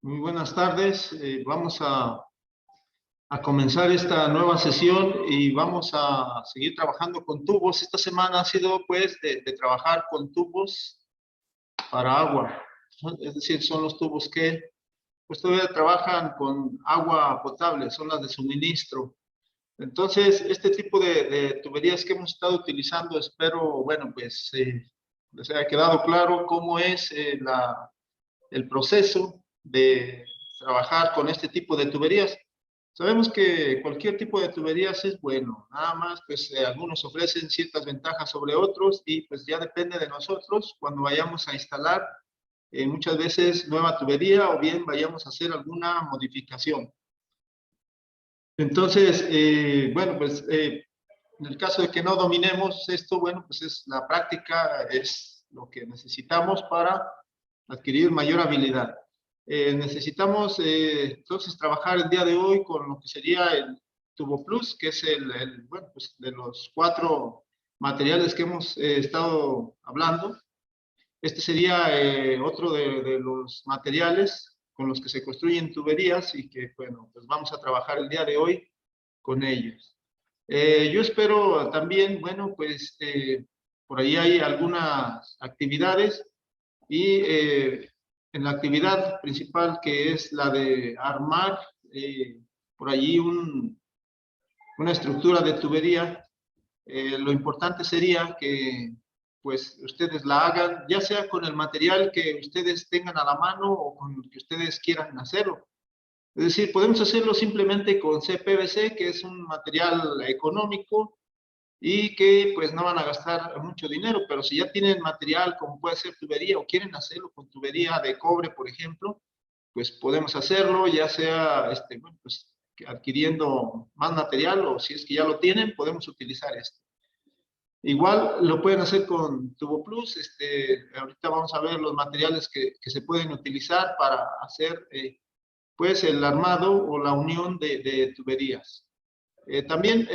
Muy buenas tardes. Vamos a comenzar esta nueva sesión y vamos a seguir trabajando con tubos. Esta semana ha sido pues de trabajar con tubos para agua. Es decir, son los tubos que pues todavía trabajan con agua potable, son las de suministro. Entonces, este tipo de tuberías que hemos estado utilizando, espero, bueno, pues les haya quedado claro cómo es el proceso de trabajar con este tipo de tuberías. Sabemos que cualquier tipo de tuberías es bueno, nada más pues algunos ofrecen ciertas ventajas sobre otros y pues ya depende de nosotros cuando vayamos a instalar muchas veces nueva tubería o bien vayamos a hacer alguna modificación. Entonces, bueno, pues en el caso de que no dominemos esto, bueno, pues es la práctica, es lo que necesitamos para adquirir mayor habilidad. Necesitamos entonces trabajar el día de hoy con lo que sería el Tubo Plus, que es bueno, pues de los 4 materiales que hemos estado hablando. Este sería otro de los materiales con los que se construyen tuberías y que, bueno, pues vamos a trabajar el día de hoy con ellos. Yo espero también, bueno, pues por ahí hay algunas actividades y en la actividad principal que es la de armar por allí una estructura de tubería, lo importante sería que pues ustedes la hagan, ya sea con el material que ustedes tengan a la mano o con el que ustedes quieran hacerlo. Es decir, podemos hacerlo simplemente con CPVC, que es un material económico y que pues no van a gastar mucho dinero, pero si ya tienen material como puede ser tubería o quieren hacerlo con tubería de cobre, por ejemplo, pues podemos hacerlo, ya sea bueno, pues, adquiriendo más material o si es que ya lo tienen, podemos utilizar esto. Igual lo pueden hacer con Tubo Plus, ahorita vamos a ver los materiales que se pueden utilizar para hacer pues el armado o la unión de tuberías. También,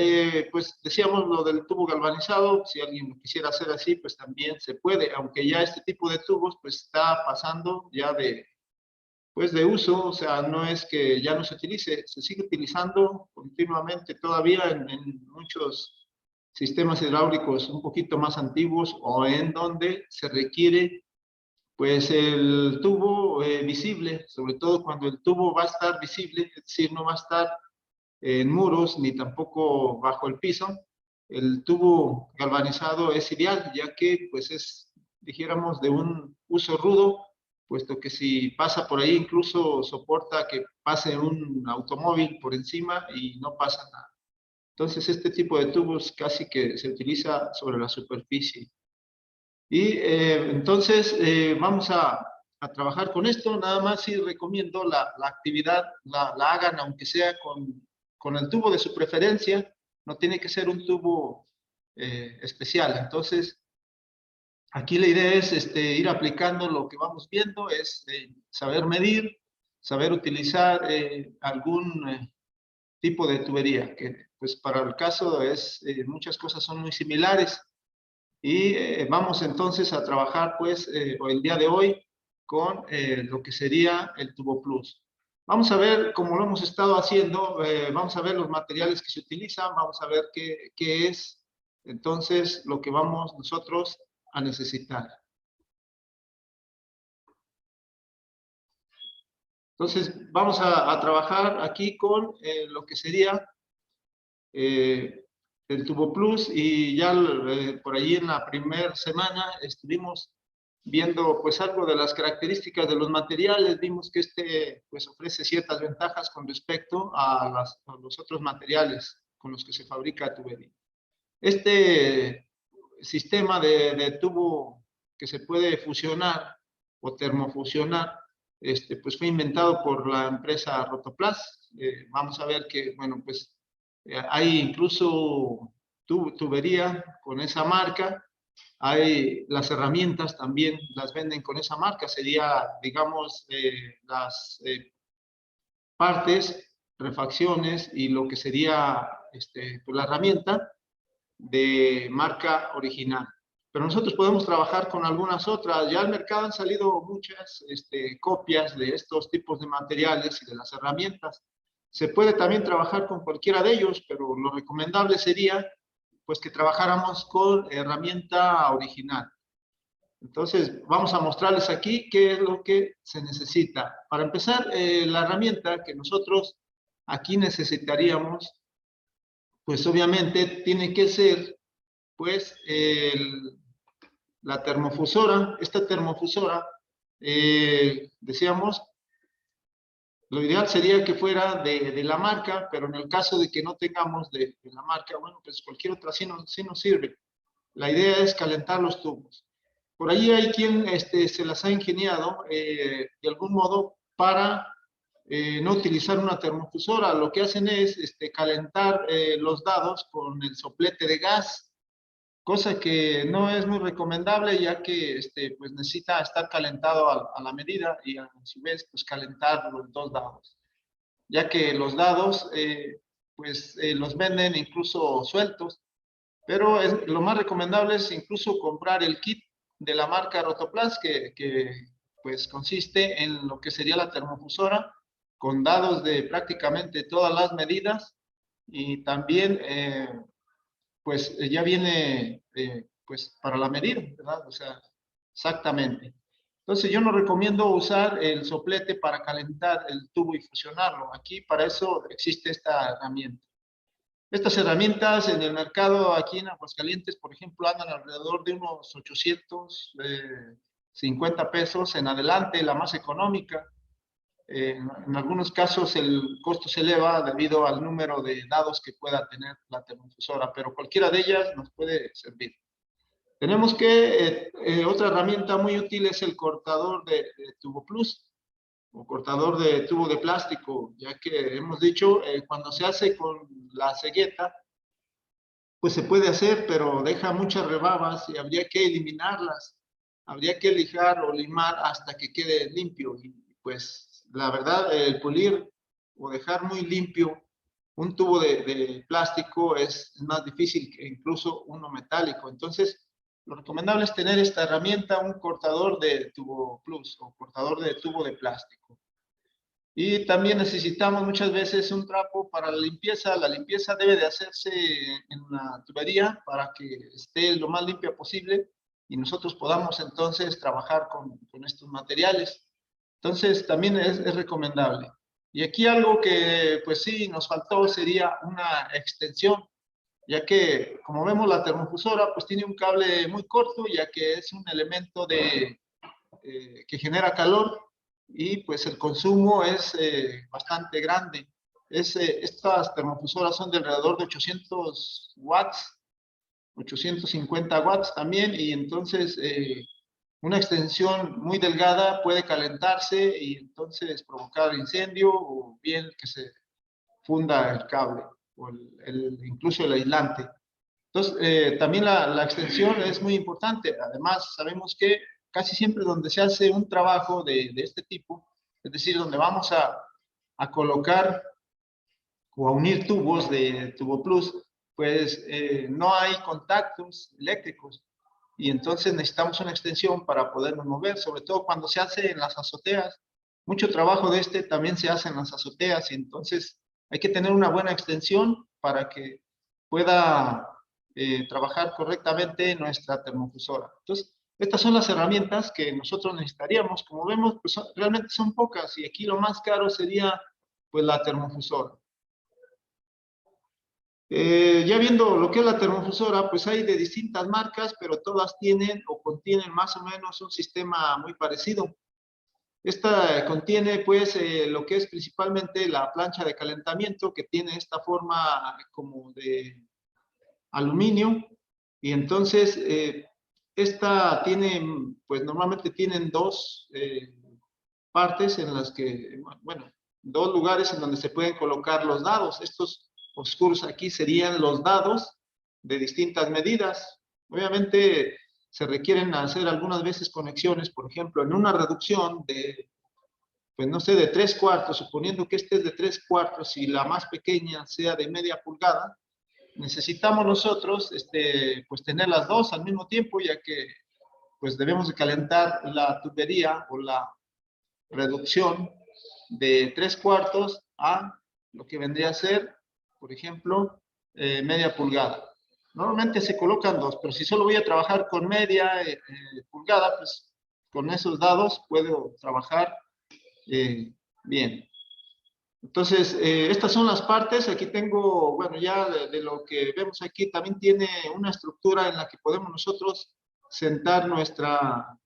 pues decíamos lo del tubo galvanizado, si alguien lo quisiera hacer así, pues también se puede, aunque ya este tipo de tubos pues está pasando ya pues de uso, o sea, no es que ya no se utilice, se sigue utilizando continuamente todavía en muchos sistemas hidráulicos un poquito más antiguos o en donde se requiere pues el tubo visible, sobre todo cuando el tubo va a estar visible, es decir, no va a estar en muros ni tampoco bajo el piso. El tubo galvanizado es ideal, ya que pues es, dijéramos, de un uso rudo, puesto que si pasa por ahí incluso soporta que pase un automóvil por encima y no pasa nada. Entonces este tipo de tubos casi que se utiliza sobre la superficie. Y entonces vamos a trabajar con esto, nada más sí recomiendo la actividad, la hagan aunque sea con el tubo de su preferencia, no tiene que ser un tubo especial. Entonces, aquí la idea es ir aplicando lo que vamos viendo, es saber medir, saber utilizar algún tipo de tubería, que pues para el caso es, muchas cosas son muy similares. Y vamos entonces a trabajar pues el día de hoy con lo que sería el Tubo Plus. Vamos a ver, como lo hemos estado haciendo, vamos a ver los materiales que se utilizan, vamos a ver qué es entonces lo que vamos nosotros a necesitar. Entonces vamos a trabajar aquí con lo que sería el Tubo Plus y ya por ahí en la primera semana estuvimos viendo pues algo de las características de los materiales, vimos que pues ofrece ciertas ventajas con respecto a los otros materiales con los que se fabrica tubería. Este sistema de tubo que se puede fusionar o termofusionar, pues fue inventado por la empresa Rotoplas. Vamos a ver que, bueno, pues hay incluso tubería con esa marca, hay las herramientas también las venden con esa marca, sería, digamos, las partes, refacciones y lo que sería pues la herramienta de marca original. pero nosotros podemos trabajar con algunas otras. Ya al mercado han salido muchas copias de estos tipos de materiales y de las herramientas. Se puede también trabajar con cualquiera de ellos, pero lo recomendable sería pues que trabajáramos con herramienta original. Entonces, vamos a mostrarles aquí qué es lo que se necesita. Para empezar, la herramienta que nosotros aquí necesitaríamos, pues obviamente tiene que ser pues la termofusora. Esta termofusora, decíamos, lo ideal sería que fuera de la marca, pero en el caso de que no tengamos de la marca, bueno, pues cualquier otra sí nos sirve. La idea es calentar los tubos. Por ahí hay quien se las ha ingeniado de algún modo para no utilizar una termofusora. Lo que hacen es calentar los dados con el soplete de gas, cosa que no es muy recomendable, ya que pues necesita estar calentado a la medida y a su vez pues calentar los dos dados, ya que los dados pues los venden incluso sueltos, pero lo más recomendable es incluso comprar el kit de la marca Rotoplas, que pues consiste en lo que sería la termofusora, con dados de prácticamente todas las medidas, y también pues ya viene pues para la medida, ¿verdad? O sea, exactamente. Entonces yo no recomiendo usar el soplete para calentar el tubo y fusionarlo. Aquí para eso existe esta herramienta. Estas herramientas en el mercado aquí en Aguascalientes, por ejemplo, andan alrededor de unos 850 pesos en adelante, la más económica. En algunos casos el costo se eleva debido al número de dados que pueda tener la termofusora, pero cualquiera de ellas nos puede servir. Tenemos que, otra herramienta muy útil es el cortador de tubo plus o cortador de tubo de plástico, ya que hemos dicho, cuando se hace con la cegueta, pues se puede hacer, pero deja muchas rebabas y habría que eliminarlas. Habría que lijar o limar hasta que quede limpio. Y pues la verdad, el pulir o dejar muy limpio un tubo de plástico es más difícil que incluso uno metálico. Entonces, lo recomendable es tener esta herramienta, un cortador de tubo plus o cortador de tubo de plástico. Y también necesitamos muchas veces un trapo para la limpieza. La limpieza debe de hacerse en una tubería para que esté lo más limpia posible y nosotros podamos entonces trabajar con estos materiales. Entonces también es recomendable. Y aquí algo que pues sí nos faltó sería una extensión, ya que como vemos la termofusora pues tiene un cable muy corto, ya que es un elemento que genera calor y pues el consumo es bastante grande. Estas termofusoras son de alrededor de 800 watts, 850 watts también, y entonces una extensión muy delgada puede calentarse y entonces provocar incendio o bien que se funda el cable o incluso el aislante. Entonces, también la extensión es muy importante. Además, sabemos que casi siempre donde se hace un trabajo de este tipo, es decir, donde vamos a colocar o a unir tubos de tubo plus, pues no hay contactos eléctricos y entonces necesitamos una extensión para podernos mover, sobre todo cuando se hace en las azoteas. Mucho trabajo de también se hace en las azoteas y entonces hay que tener una buena extensión para que pueda trabajar correctamente nuestra termofusora. Entonces, estas son las herramientas que nosotros necesitaríamos. Como vemos, pues realmente son pocas y aquí lo más caro sería pues la termofusora. Ya viendo lo que es la termofusora, pues hay de distintas marcas, pero todas tienen o contienen más o menos un sistema muy parecido. Esta contiene pues lo que es principalmente la plancha de calentamiento, que tiene esta forma como de aluminio, y entonces esta tiene, pues normalmente tienen dos partes en las que, bueno, dos lugares en donde se pueden colocar los dados. Estos oscuros aquí serían los dados de distintas medidas. Obviamente se requieren hacer algunas veces conexiones, por ejemplo, en una reducción de, pues no sé, de 3/4, suponiendo que este es de 3/4 y la más pequeña sea de media pulgada, necesitamos nosotros pues tener las dos al mismo tiempo, ya que pues debemos de calentar la tubería o la reducción de 3/4 a lo que vendría a ser, por ejemplo, media pulgada. Normalmente se colocan dos, pero si solo voy a trabajar con media pulgada, pues con esos dados puedo trabajar bien. Entonces, estas son las partes. Aquí tengo, bueno, ya de lo que vemos aquí, también tiene una estructura en la que podemos nosotros sentar nuestra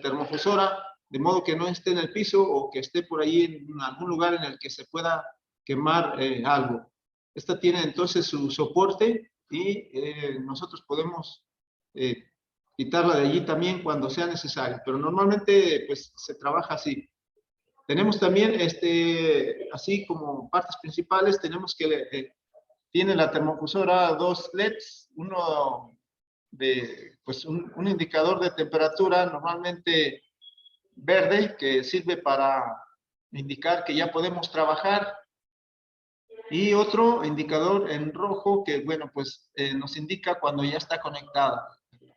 termofusora, de modo que no esté en el piso o que esté por ahí en algún lugar en el que se pueda quemar algo. Esta tiene entonces su soporte y nosotros podemos quitarla de allí también cuando sea necesario, pero normalmente pues se trabaja así. Tenemos también, así como partes principales, tenemos que tiene la termofusora dos LEDs, uno de, pues un indicador de temperatura normalmente verde que sirve para indicar que ya podemos trabajar, y otro indicador en rojo que, bueno, pues nos indica cuando ya está conectada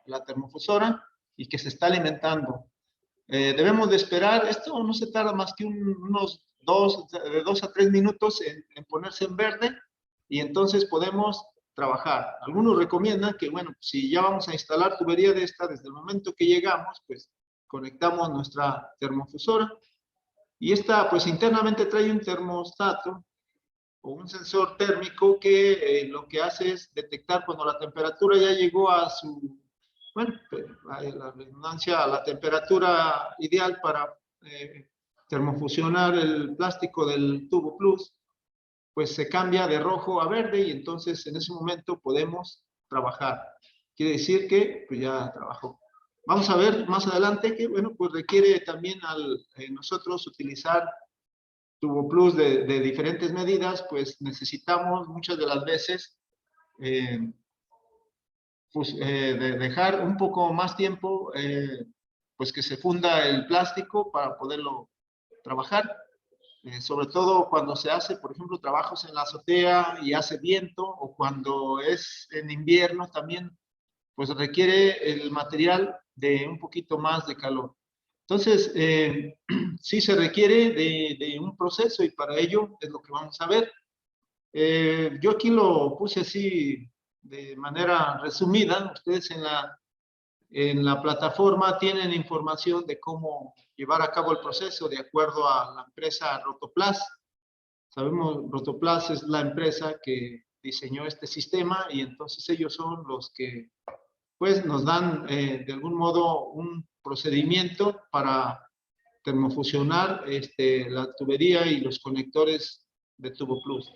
la termofusora y que se está alimentando. Debemos de esperar, esto no se tarda más que unos de 2 a 3 minutos en ponerse en verde, y entonces podemos trabajar. Algunos recomiendan que, bueno, si ya vamos a instalar tubería de esta, desde el momento que llegamos, pues conectamos nuestra termofusora, y esta pues internamente trae un termostato o un sensor térmico que lo que hace es detectar cuando la temperatura ya llegó a su, bueno, a la redundancia, a la temperatura ideal para termofusionar el plástico del tubo plus, pues se cambia de rojo a verde, y entonces en ese momento podemos trabajar. Quiere decir que pues ya trabajó. Vamos a ver más adelante que, bueno, pues requiere también nosotros utilizar tubo plus de diferentes medidas, pues necesitamos muchas de las veces pues, dejar un poco más tiempo pues que se funda el plástico para poderlo trabajar. Sobre todo cuando se hace, por ejemplo, trabajos en la azotea y hace viento, o cuando es en invierno también, pues requiere el material de un poquito más de calor. Entonces, sí se requiere de un proceso, y para ello es lo que vamos a ver. Yo aquí lo puse así de manera resumida. Ustedes en la plataforma tienen información de cómo llevar a cabo el proceso de acuerdo a la empresa Rotoplas. Sabemos, Rotoplas es la empresa que diseñó este sistema, y entonces ellos son los que pues nos dan de algún modo un procedimiento para termofusionar la tubería y los conectores de tubo plus.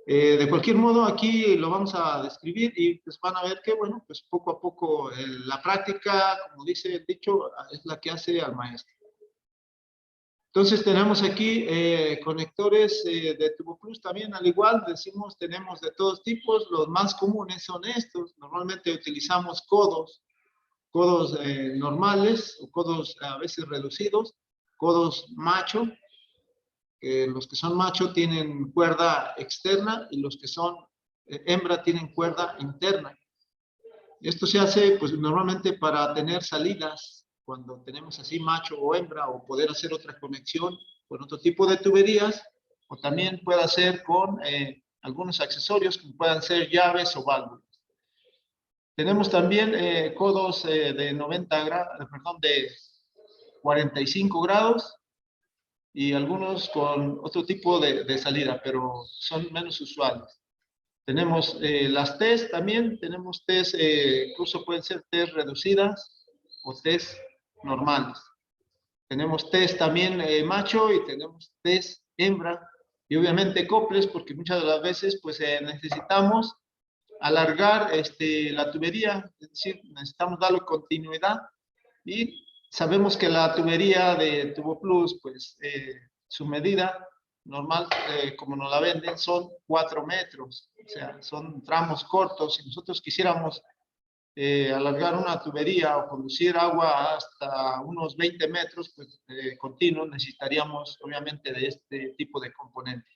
De cualquier modo, aquí lo vamos a describir, y pues van a ver que, bueno, pues poco a poco la práctica, como dice el dicho, es la que hace al maestro. Entonces tenemos aquí conectores de tubo plus también, al igual, decimos, tenemos de todos tipos. Los más comunes son estos. Normalmente utilizamos codos normales, o codos a veces reducidos, codos macho, que los que son macho tienen cuerda externa, y los que son hembra tienen cuerda interna. Esto se hace pues normalmente para tener salidas cuando tenemos así macho o hembra, o poder hacer otra conexión con otro tipo de tuberías, o también puede hacer con algunos accesorios como puedan ser llaves o válvulas. Tenemos también codos de 90 grados, perdón, de 45 grados, y algunos con otro tipo de salida, pero son menos usuales. Tenemos las T's también, tenemos T's, incluso pueden ser T's reducidas o T's normales. Tenemos T's también macho, y tenemos T's hembra, y obviamente coples, porque muchas de las veces pues necesitamos alargar la tubería, es decir, necesitamos darle continuidad, y sabemos que la tubería de tubo plus, pues su medida normal, como nos la venden, son 4 metros, o sea, son tramos cortos. Si nosotros quisiéramos alargar una tubería o conducir agua hasta unos 20 metros, pues continuos, necesitaríamos obviamente de este tipo de componente.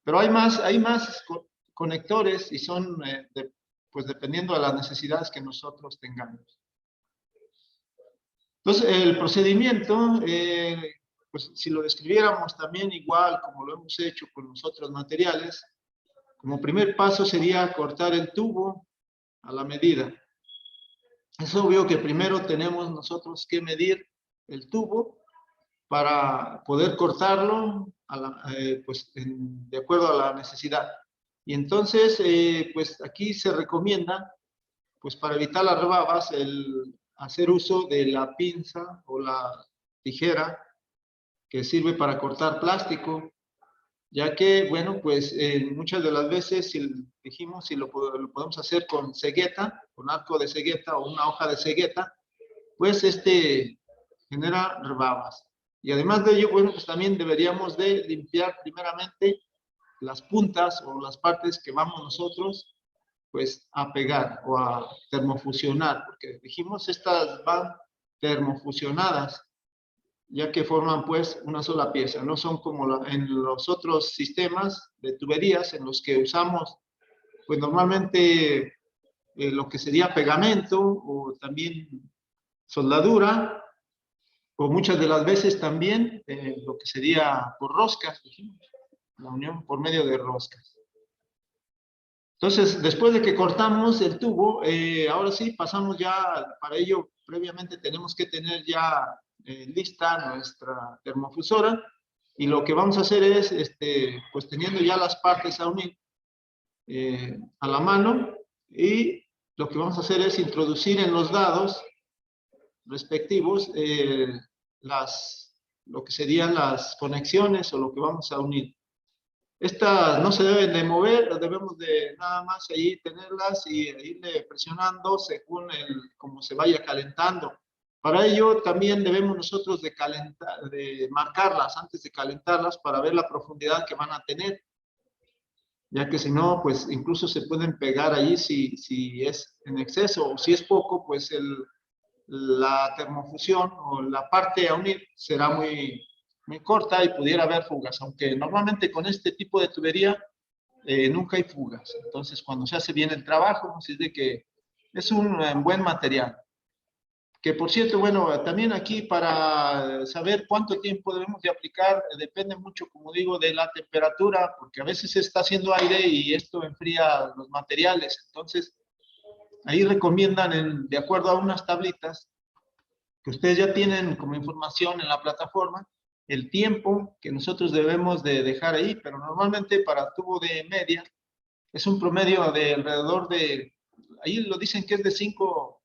Pero hay más conectores y son, pues dependiendo de las necesidades que nosotros tengamos. Entonces, el procedimiento, pues si lo describiéramos también igual como lo hemos hecho con los otros materiales, como primer paso sería cortar el tubo a la medida. Es obvio que primero tenemos nosotros que medir el tubo para poder cortarlo pues de acuerdo a la necesidad. Y entonces, pues aquí se recomienda, pues para evitar las rebabas, el hacer uso de la pinza o la tijera que sirve para cortar plástico, ya que, bueno, pues muchas de las veces, si dijimos, si lo podemos hacer con cegueta, con arco de cegueta o una hoja de cegueta, pues genera rebabas. Y además de ello, bueno, pues también deberíamos de limpiar primeramente las puntas o las partes que vamos nosotros pues a pegar o a termofusionar, porque dijimos estas van termofusionadas, ya que forman pues una sola pieza, no son como en los otros sistemas de tuberías en los que usamos pues normalmente lo que sería pegamento o también soldadura, o muchas de las veces también lo que sería por roscas, dijimos, la unión por medio de roscas. Entonces, después de que cortamos el tubo, ahora sí pasamos ya, para ello previamente tenemos que tener ya lista nuestra termofusora, y lo que vamos a hacer es, pues teniendo ya las partes a unir a la mano, y lo que vamos a hacer es introducir en los dados respectivos lo que serían las conexiones o lo que vamos a unir. Estas no se deben de mover, debemos de nada más ahí tenerlas y irle presionando según como se vaya calentando. Para ello también debemos nosotros de marcarlas antes de calentarlas para ver la profundidad que van a tener, ya que si no, pues incluso se pueden pegar ahí si es en exceso, o si es poco, pues la termofusión o la parte a unir será muy corta y pudiera haber fugas, aunque normalmente con este tipo de tubería nunca hay fugas. Entonces, cuando se hace bien el trabajo, así de que es un buen material. Que por cierto, bueno, también aquí para saber cuánto tiempo debemos de aplicar, depende mucho, como digo, de la temperatura, porque a veces se está haciendo aire y esto enfría los materiales. Entonces, ahí recomiendan, de acuerdo a unas tablitas, que ustedes ya tienen como información en la plataforma, el tiempo que nosotros debemos de dejar ahí, pero normalmente para tubo de media es un promedio de alrededor de, ahí lo dicen que es de 5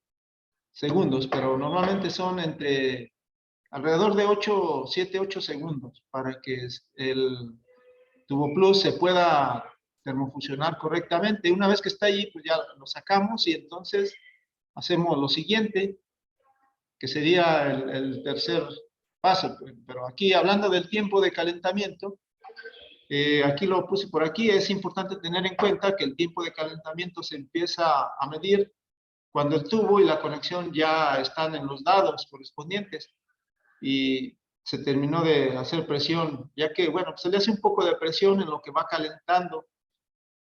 segundos, pero normalmente son alrededor de 7, 8 segundos para que el tubo plus se pueda termofusionar correctamente. Una vez que está ahí, pues ya lo sacamos y entonces hacemos lo siguiente, que sería el tercer paso. Pero aquí, hablando del tiempo de calentamiento, aquí lo puse por aquí, es importante tener en cuenta que el tiempo de calentamiento se empieza a medir cuando el tubo y la conexión ya están en los dados correspondientes y se terminó de hacer presión, ya que, bueno, pues se le hace un poco de presión en lo que va calentando,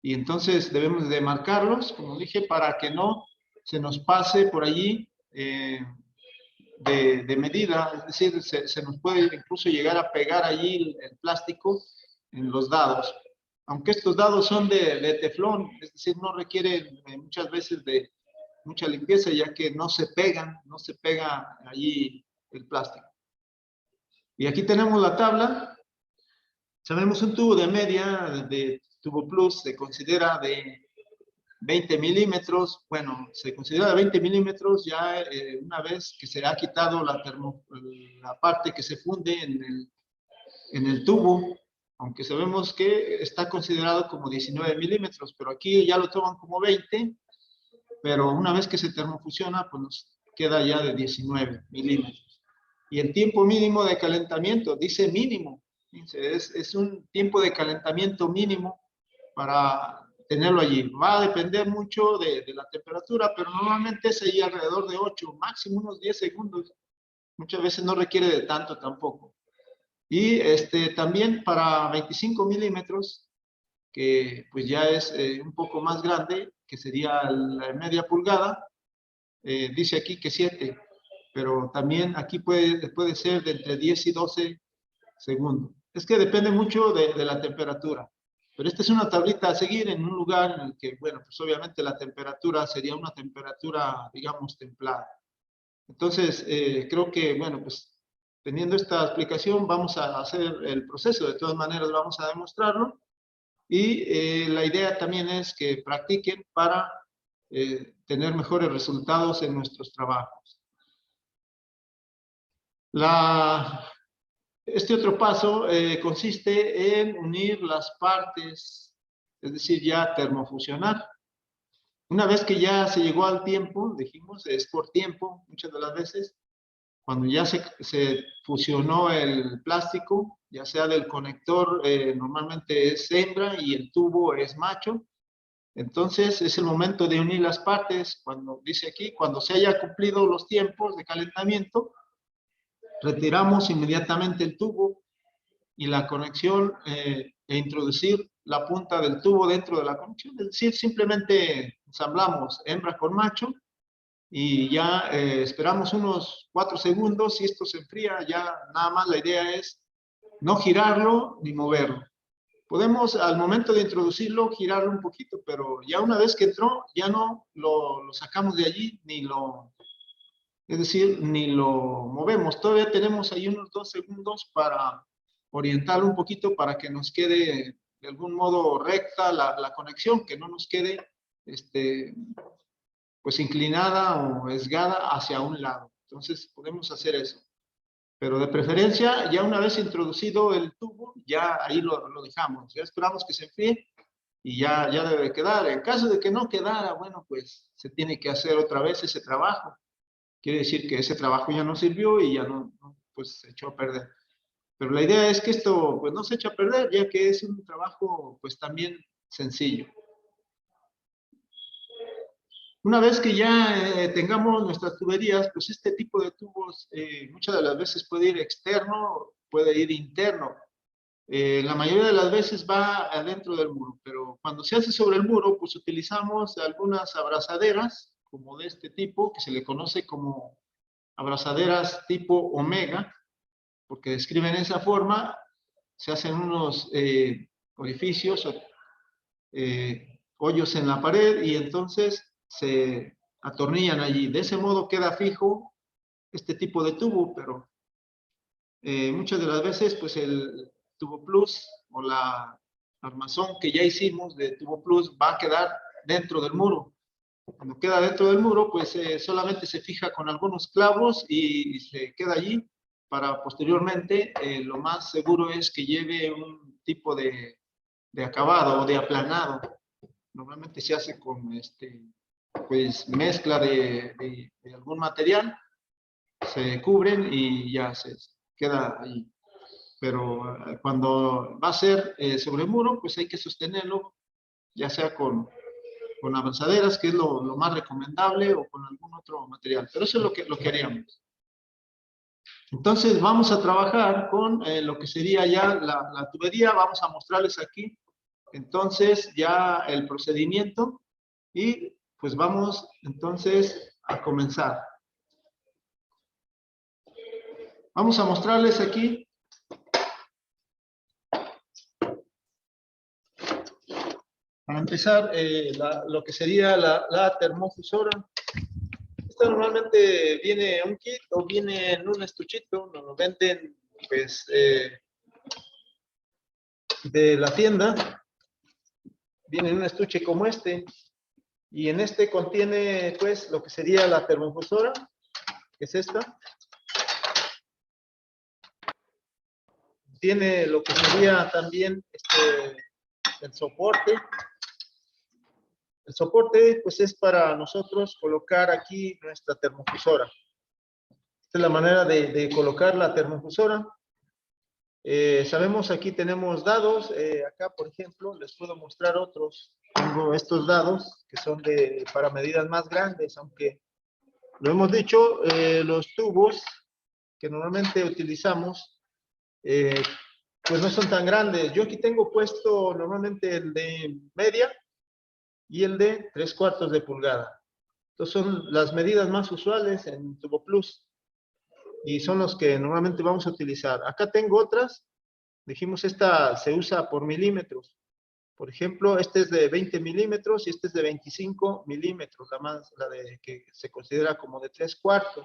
y entonces debemos de marcarlos, como dije, para que no se nos pase por allí de medida, es decir, se nos puede incluso llegar a pegar allí el plástico en los dados. Aunque estos dados son de teflón, es decir, no requieren muchas veces de mucha limpieza, ya que no se pegan, no se pega allí el plástico. Y aquí tenemos la tabla. Sabemos un tubo de media, de tubo plus, se considera de 20 milímetros. Bueno, se considera de 20 milímetros ya una vez que se ha quitado la parte que se funde en el tubo, aunque sabemos que está considerado como 19 milímetros, pero aquí ya lo toman como 20, pero una vez que se termofusiona, pues nos queda ya de 19 milímetros. Y el tiempo mínimo de calentamiento, dice mínimo, es un tiempo de calentamiento mínimo para tenerlo allí. Va a depender mucho de la temperatura, pero normalmente es ahí alrededor de 8, máximo unos 10 segundos. Muchas veces no requiere de tanto tampoco. Y también para 25 milímetros, que pues ya es un poco más grande, que sería la media pulgada. Dice aquí que 7, pero también aquí puede ser de entre 10 y 12 segundos. Es que depende mucho de la temperatura. Pero esta es una tablita a seguir en un lugar en el que, bueno, pues obviamente la temperatura sería una temperatura, digamos, templada. Entonces, creo que, bueno, pues teniendo esta explicación, vamos a hacer el proceso. De todas maneras, vamos a demostrarlo. Y la idea también es que practiquen para tener mejores resultados en nuestros trabajos. Este otro paso consiste en unir las partes, es decir, ya termofusionar. Una vez que ya se llegó al tiempo, dijimos, es por tiempo, muchas de las veces, cuando ya se fusionó el plástico, ya sea del conector, normalmente es hembra y el tubo es macho, entonces es el momento de unir las partes, cuando dice aquí, cuando se haya cumplido los tiempos de calentamiento, retiramos inmediatamente el tubo y la conexión e introducir la punta del tubo dentro de la conexión, es decir, simplemente ensamblamos hembra con macho y ya esperamos unos 4 segundos. Si esto se enfría, ya nada más la idea es no girarlo ni moverlo. Podemos al momento de introducirlo girarlo un poquito, pero ya una vez que entró ya no lo sacamos de allí es decir, ni lo movemos. Todavía tenemos ahí unos 2 segundos para orientarlo un poquito para que nos quede de algún modo recta la conexión, que no nos quede pues inclinada o esgada hacia un lado. Entonces podemos hacer eso. Pero de preferencia, ya una vez introducido el tubo, ya ahí lo dejamos. Ya esperamos que se enfríe y ya debe quedar. En caso de que no quedara, bueno, pues se tiene que hacer otra vez ese trabajo. Quiere decir que ese trabajo ya no sirvió y ya pues se echó a perder. Pero la idea es que esto pues no se echa a perder, ya que es un trabajo pues también sencillo. Una vez que ya tengamos nuestras tuberías, pues este tipo de tubos muchas de las veces puede ir externo, puede ir interno. La mayoría de las veces va adentro del muro, pero cuando se hace sobre el muro, pues utilizamos algunas abrazaderas, como de este tipo, que se le conoce como abrazaderas tipo omega, porque describen esa forma. Se hacen unos orificios, hoyos en la pared, y entonces se atornillan allí. De ese modo queda fijo este tipo de tubo, pero muchas de las veces pues el tubo plus o la armazón que ya hicimos de tubo plus va a quedar dentro del muro. Cuando queda dentro del muro, pues solamente se fija con algunos clavos y se queda allí para posteriormente, lo más seguro es que lleve un tipo de acabado o de aplanado. Normalmente se hace con pues mezcla de algún material, se cubren y ya se queda ahí. Pero cuando va a ser sobre el muro, pues hay que sostenerlo, ya sea con abrazaderas, que es lo más recomendable, o con algún otro material. Pero eso es lo que haríamos. Entonces vamos a trabajar con lo que sería ya la tubería. Vamos a mostrarles aquí entonces ya el procedimiento y pues vamos entonces a comenzar. Vamos a mostrarles aquí para empezar lo que sería la termofusora. Esta normalmente viene un kit o viene en un estuchito, nos lo venden pues de la tienda. Viene en un estuche como este, y en este contiene pues lo que sería la termofusora, que es esta. Tiene lo que sería también el soporte. El soporte pues es para nosotros colocar aquí nuestra termofusora. Esta es la manera de colocar la termofusora. Sabemos aquí tenemos dados. Acá por ejemplo les puedo mostrar otros. Tengo estos dados que son para medidas más grandes, aunque lo hemos dicho, los tubos que normalmente utilizamos pues no son tan grandes. Yo aquí tengo puesto normalmente el de media y el de 3/4 de pulgada. Entonces son las medidas más usuales en Tubo Plus y son los que normalmente vamos a utilizar. Acá tengo otras. Dijimos, esta se usa por milímetros. Por ejemplo, este es de 20 milímetros y este es de 25 milímetros, la de que se considera como de 3/4.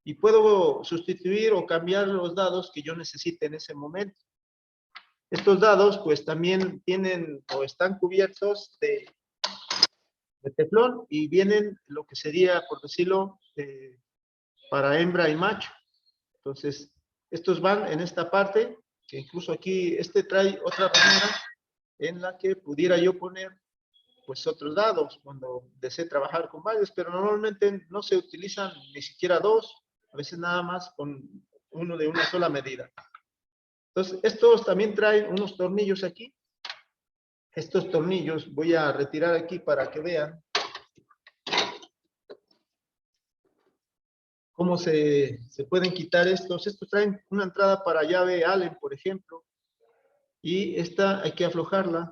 Y puedo sustituir o cambiar los dados que yo necesite en ese momento. Estos dados pues también tienen o están cubiertos de teflón y vienen lo que sería, por decirlo, para hembra y macho. Entonces, estos van en esta parte, que incluso aquí, este trae otra ranura en la que pudiera yo poner pues otros dados cuando desee trabajar con varios, pero normalmente no se utilizan ni siquiera dos, a veces nada más con uno de una sola medida. Entonces, estos también traen unos tornillos aquí. Estos tornillos voy a retirar aquí para que vean cómo se pueden quitar estos. Estos traen una entrada para llave Allen, por ejemplo, y esta hay que aflojarla.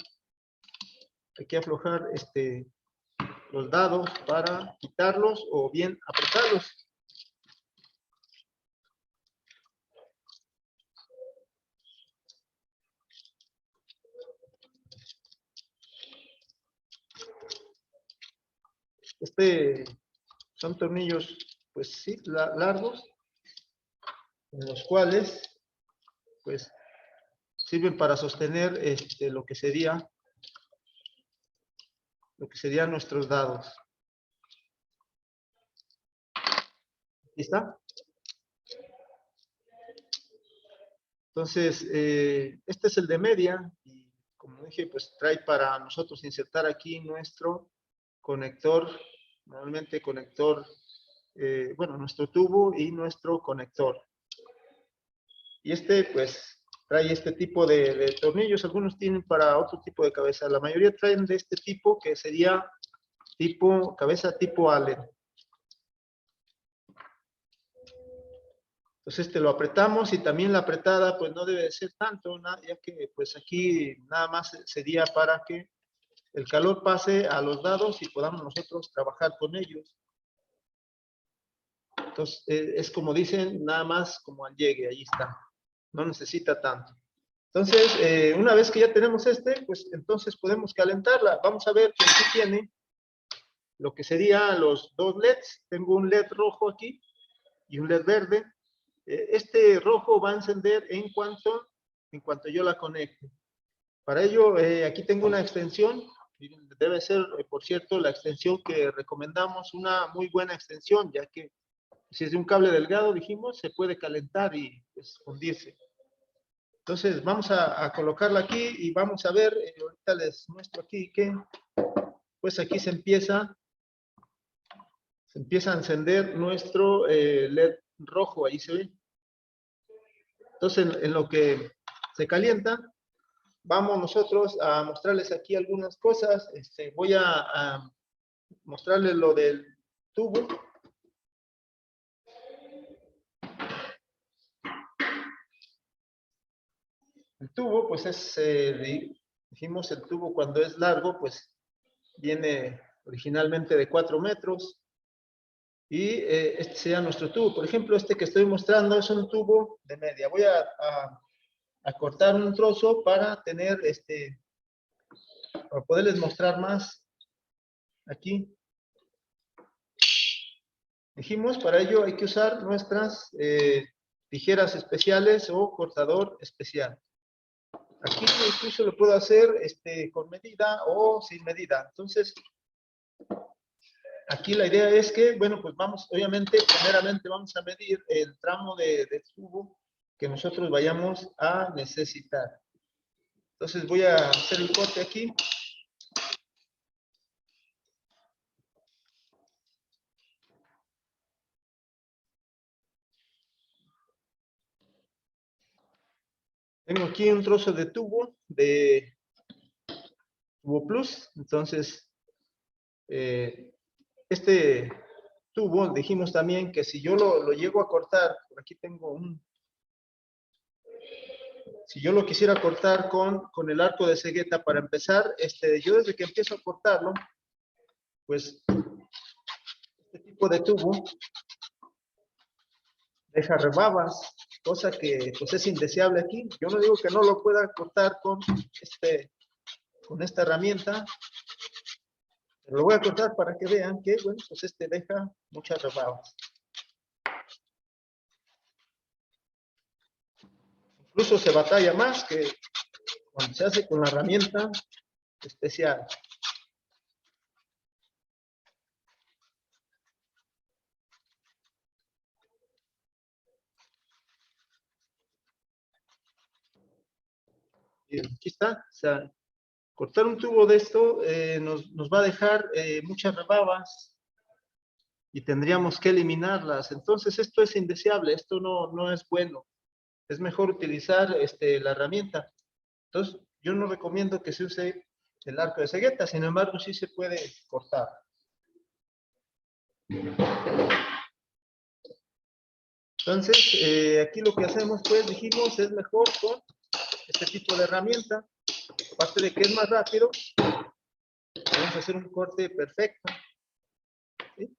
Hay que aflojar los dados para quitarlos o bien apretarlos. Son tornillos, pues sí, largos, en los cuales, pues, sirven para sostener lo que serían nuestros dados. ¿Está? Entonces, este es el de media y como dije, pues trae para nosotros insertar aquí nuestro conector, normalmente conector, bueno, nuestro tubo y nuestro conector. Y pues trae este tipo de tornillos, algunos tienen para otro tipo de cabeza, la mayoría traen de este tipo que sería cabeza tipo Allen. Entonces lo apretamos y también la apretada pues no debe de ser tanto, ya que pues aquí nada más sería para que el calor pase a los dados y podamos nosotros trabajar con ellos. Entonces es como dicen, nada más como al llegue, ahí está. No necesita tanto. Entonces, una vez que ya tenemos pues entonces podemos calentarla. Vamos a ver que aquí tiene lo que serían los dos LEDs. Tengo un LED rojo aquí y un LED verde. Este rojo va a encender en cuanto yo la conecte. Para ello, aquí tengo una extensión. Debe ser, por cierto, la extensión que recomendamos, una muy buena extensión, ya que si es de un cable delgado, dijimos, se puede calentar y pues, fundirse. Entonces, vamos a colocarla aquí y vamos a ver, ahorita les muestro aquí que, pues aquí se empieza a encender nuestro LED rojo, ahí se ve. Entonces, en lo que se calienta, vamos nosotros a mostrarles aquí algunas cosas. Voy a mostrarles lo del tubo. El tubo, pues dijimos, el tubo cuando es largo, pues viene originalmente de 4 metros. Y este sería nuestro tubo. Por ejemplo, este que estoy mostrando es un tubo de media. Voy a cortar un trozo para tener, para poderles mostrar más aquí. Dijimos, para ello hay que usar nuestras tijeras especiales o cortador especial. Aquí incluso lo puedo hacer con medida o sin medida. Entonces, aquí la idea es que, bueno, pues vamos, obviamente, primeramente vamos a medir el tramo de tubo que nosotros vayamos a necesitar. Entonces voy a hacer el corte aquí. Tengo aquí un trozo de tubo Plus. Entonces, este tubo, dijimos también que si yo lo llego a cortar, por aquí tengo Si yo lo quisiera cortar con el arco de cegueta para empezar, yo desde que empiezo a cortarlo, pues este tipo de tubo deja rebabas, cosa que pues es indeseable aquí. Yo no digo que no lo pueda cortar con esta herramienta, pero lo voy a cortar para que vean que, bueno, pues deja muchas rebabas. Incluso se batalla más que cuando se hace con la herramienta especial. Y aquí está, o sea, cortar un tubo de esto nos va a dejar muchas rebabas y tendríamos que eliminarlas. Entonces esto es indeseable, esto no es bueno. Es mejor utilizar la herramienta. Entonces yo no recomiendo que se use el arco de cegueta, sin embargo sí se puede cortar. Entonces aquí lo que hacemos, pues dijimos, es mejor con este tipo de herramienta. Aparte de que es más rápido, vamos a hacer un corte perfecto. ¿Sí?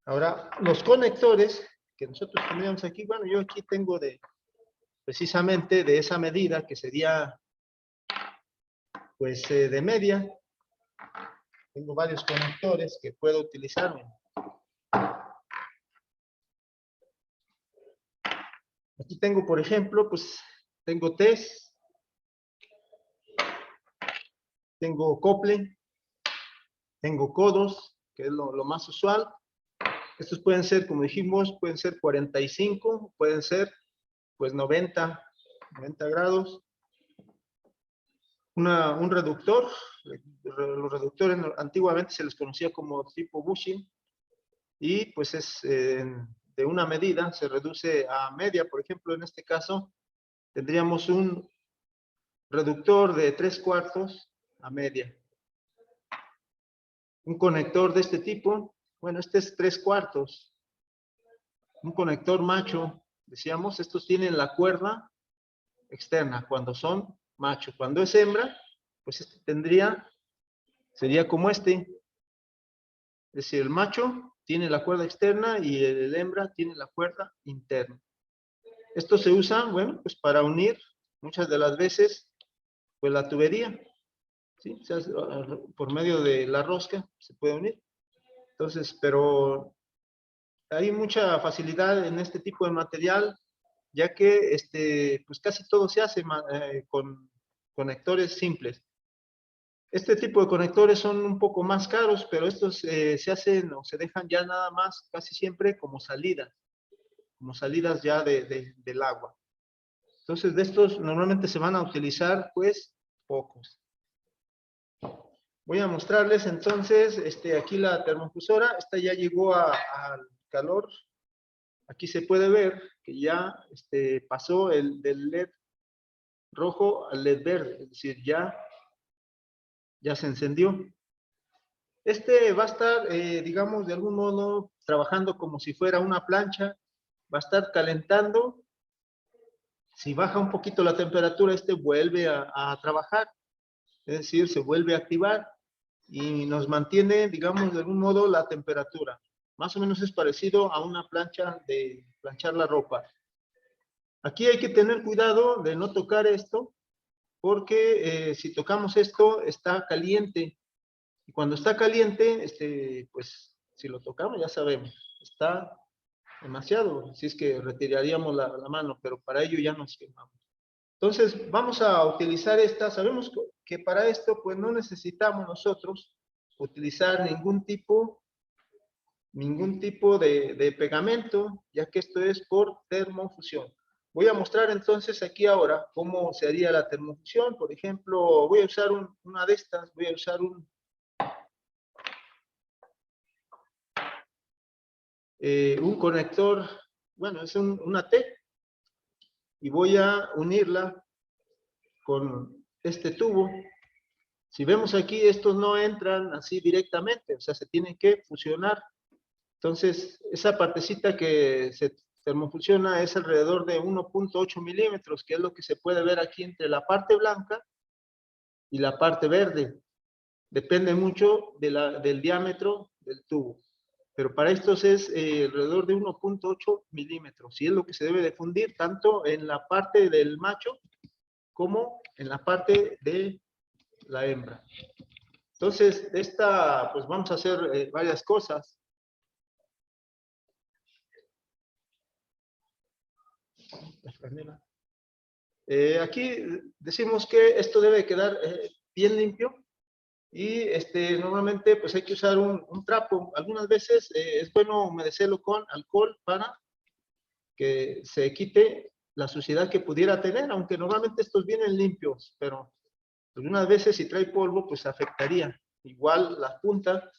Ahora, los conectores que nosotros tendríamos aquí, bueno, yo aquí tengo precisamente de esa medida, que sería, pues, de media. Tengo varios conectores que puedo utilizar. Aquí tengo, por ejemplo, pues, tengo TES, tengo acople, tengo codos, que es lo más usual. Estos pueden ser, como dijimos, pueden ser 45, pueden ser, pues, 90 grados. Un reductor, los reductores antiguamente se les conocía como tipo bushing, y pues es de una medida, se reduce a media. Por ejemplo, en este caso, tendríamos un reductor de 3/4 a media. Un conector de este tipo, bueno, este es 3/4. Un conector macho, decíamos, estos tienen la cuerda externa cuando son macho. Cuando es hembra, pues sería como este. Es decir, el macho tiene la cuerda externa y el hembra tiene la cuerda interna. Esto se usa, bueno, pues para unir muchas de las veces, pues la tubería, ¿sí? O sea, por medio de la rosca se puede unir. Entonces, pero hay mucha facilidad en este tipo de material, ya que pues casi todo se hace con conectores simples. Este tipo de conectores son un poco más caros, pero estos se hacen o se dejan ya nada más casi siempre como salidas ya del agua. Entonces, de estos normalmente se van a utilizar, pues, pocos. Voy a mostrarles entonces, aquí la termofusora. Esta ya llegó al calor. Aquí se puede ver que ya pasó del LED rojo al LED verde, es decir, ya se encendió. Va a estar, digamos, de algún modo, trabajando como si fuera una plancha. Va a estar calentando. Si baja un poquito la temperatura, vuelve a trabajar. Es decir, se vuelve a activar y nos mantiene, digamos, de algún modo la temperatura. Más o menos es parecido a una plancha de planchar la ropa. Aquí hay que tener cuidado de no tocar esto, porque si tocamos esto, está caliente. Y cuando está caliente, pues si lo tocamos, ya sabemos, está demasiado. Así es que retiraríamos la mano, pero para ello ya nos quemamos. Entonces, vamos a utilizar esta. Sabemos que para esto, pues no necesitamos nosotros utilizar ningún tipo de pegamento, ya que esto es por termofusión. Voy a mostrar entonces aquí ahora cómo se haría la termofusión. Por ejemplo, voy a usar una de estas, voy a usar un conector, bueno, es una T, y voy a unirla con este tubo. Si vemos aquí, estos no entran así directamente, o sea, se tienen que fusionar. Entonces, esa partecita que se termofusiona es alrededor de 1.8 milímetros, que es lo que se puede ver aquí entre la parte blanca y la parte verde. Depende mucho del diámetro del tubo. Pero para estos es alrededor de 1.8 milímetros. Y es lo que se debe de fundir tanto en la parte del macho como en la parte de la hembra. Entonces, pues vamos a hacer varias cosas. Aquí decimos que esto debe quedar bien limpio. Y normalmente pues hay que usar un trapo. Algunas veces es bueno humedecerlo con alcohol para que se quite la suciedad que pudiera tener, aunque normalmente estos vienen limpios, pero algunas veces si trae polvo pues afectaría igual la punta.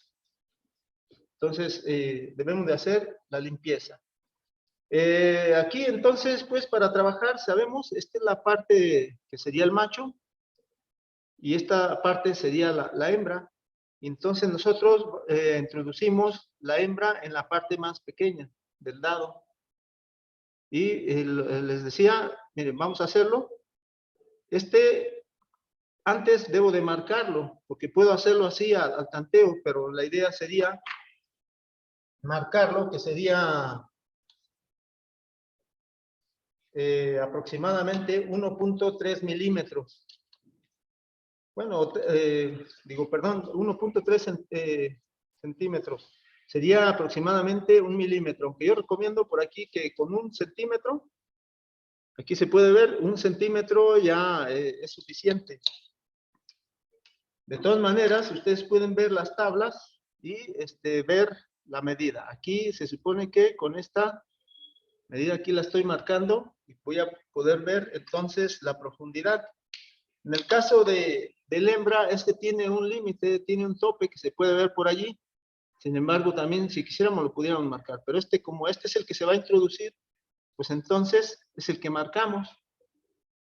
Entonces debemos de hacer la limpieza. Aquí entonces pues para trabajar sabemos, esta es la parte que sería el macho y esta parte sería la hembra. Entonces nosotros introducimos la hembra en la parte más pequeña del dado. Y les decía, miren, vamos a hacerlo. Antes debo de marcarlo, porque puedo hacerlo así al tanteo, pero la idea sería marcarlo, que sería aproximadamente 1.3 milímetros. Bueno, perdón, 1.3 centímetros. Sería aproximadamente 1 milímetro. Aunque yo recomiendo por aquí que con 1 centímetro, aquí se puede ver, 1 centímetro ya es suficiente. De todas maneras, ustedes pueden ver las tablas y ver la medida. Aquí se supone que con esta medida aquí la estoy marcando y voy a poder ver entonces la profundidad. En el caso del hembra, tiene un límite, tiene un tope que se puede ver por allí. Sin embargo, también si quisiéramos lo pudiéramos marcar. Pero como este es el que se va a introducir, pues entonces es el que marcamos.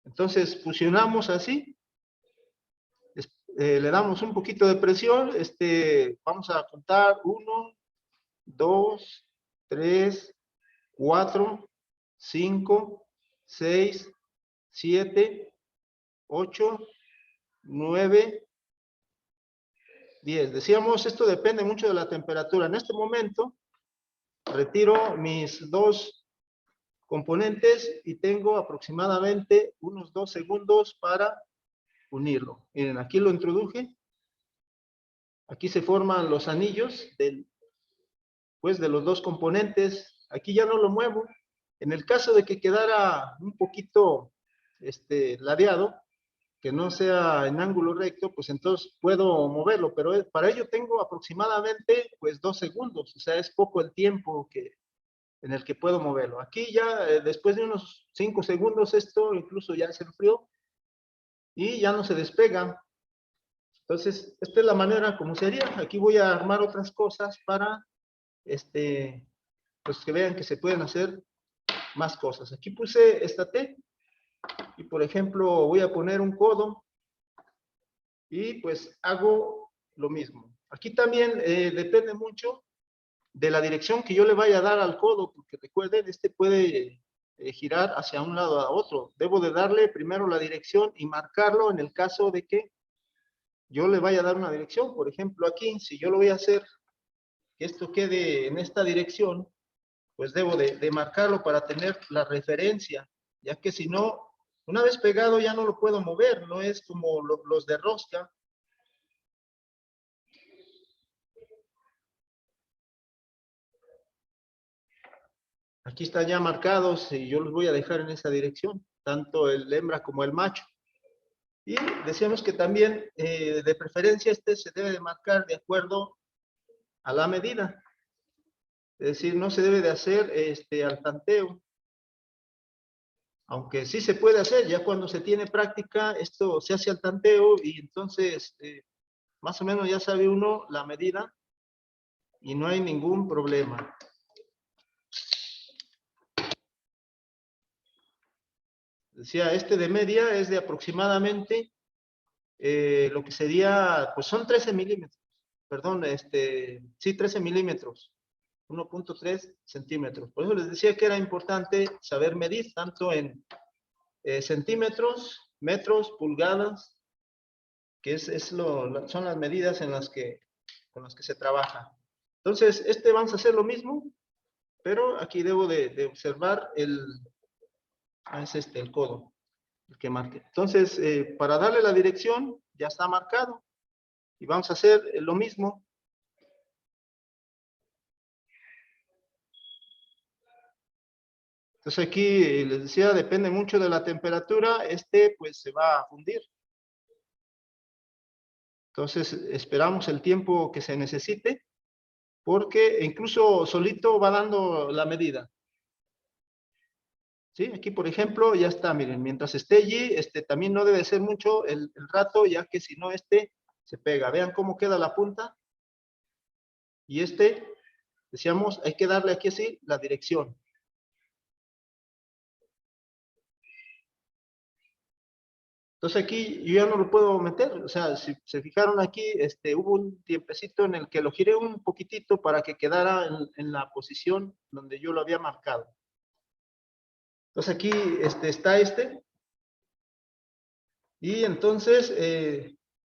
Entonces fusionamos así. Le damos un poquito de presión. Vamos a contar 1, 2, 3, 4, 5, 6, 7, 8, 9, 10. Decíamos, esto depende mucho de la temperatura. En este momento, retiro mis 2 componentes y tengo aproximadamente unos 2 segundos para unirlo. Miren, aquí lo introduje. Aquí se forman los anillos de los 2 componentes. Aquí ya no lo muevo. En el caso de que quedara un poquito ladeado, que no sea en ángulo recto, pues entonces puedo moverlo, pero para ello tengo aproximadamente pues 2 segundos, o sea, es poco el tiempo en el que puedo moverlo. Aquí ya después de unos 5 segundos esto incluso ya se enfrió y ya no se despega. Entonces, esta es la manera como sería. Aquí voy a armar otras cosas para pues que vean que se pueden hacer más cosas. Aquí puse esta T y por ejemplo voy a poner un codo y pues hago lo mismo. Aquí también depende mucho de la dirección que yo le vaya a dar al codo, porque recuerden, puede girar hacia un lado a otro. Debo de darle primero la dirección y marcarlo en el caso de que yo le vaya a dar una dirección. Por ejemplo, aquí, si yo lo voy a hacer que esto quede en esta dirección, pues debo de marcarlo para tener la referencia, ya que si no, una vez pegado ya no lo puedo mover, no es como los de rosca. Aquí están ya marcados y yo los voy a dejar en esa dirección, tanto el hembra como el macho. Y decíamos que también, de preferencia, se debe de marcar de acuerdo a la medida. Es decir, no se debe de hacer al tanteo. Aunque sí se puede hacer, ya cuando se tiene práctica, esto se hace al tanteo y entonces más o menos ya sabe uno la medida y no hay ningún problema. Decía, de media es de aproximadamente lo que sería, pues son 13 milímetros, perdón, sí, 13 milímetros. 1.3 centímetros. Por eso les decía que era importante saber medir tanto en centímetros, metros, pulgadas, que son las medidas con las que se trabaja. Entonces, vamos a hacer lo mismo, pero aquí debo de observar es el codo, el que marque. Entonces, para darle la dirección, ya está marcado. Y vamos a hacer lo mismo. Entonces aquí, les decía, depende mucho de la temperatura, pues se va a fundir. Entonces, esperamos el tiempo que se necesite, porque incluso solito va dando la medida. ¿Sí? Aquí, por ejemplo, ya está, miren, mientras esté allí, también no debe ser mucho el rato, ya que si no, se pega. Vean cómo queda la punta. Y decíamos, hay que darle aquí así la dirección. Entonces aquí yo ya no lo puedo meter, o sea, si se fijaron aquí, hubo un tiempecito en el que lo giré un poquitito para que quedara en la posición donde yo lo había marcado. Entonces aquí está y entonces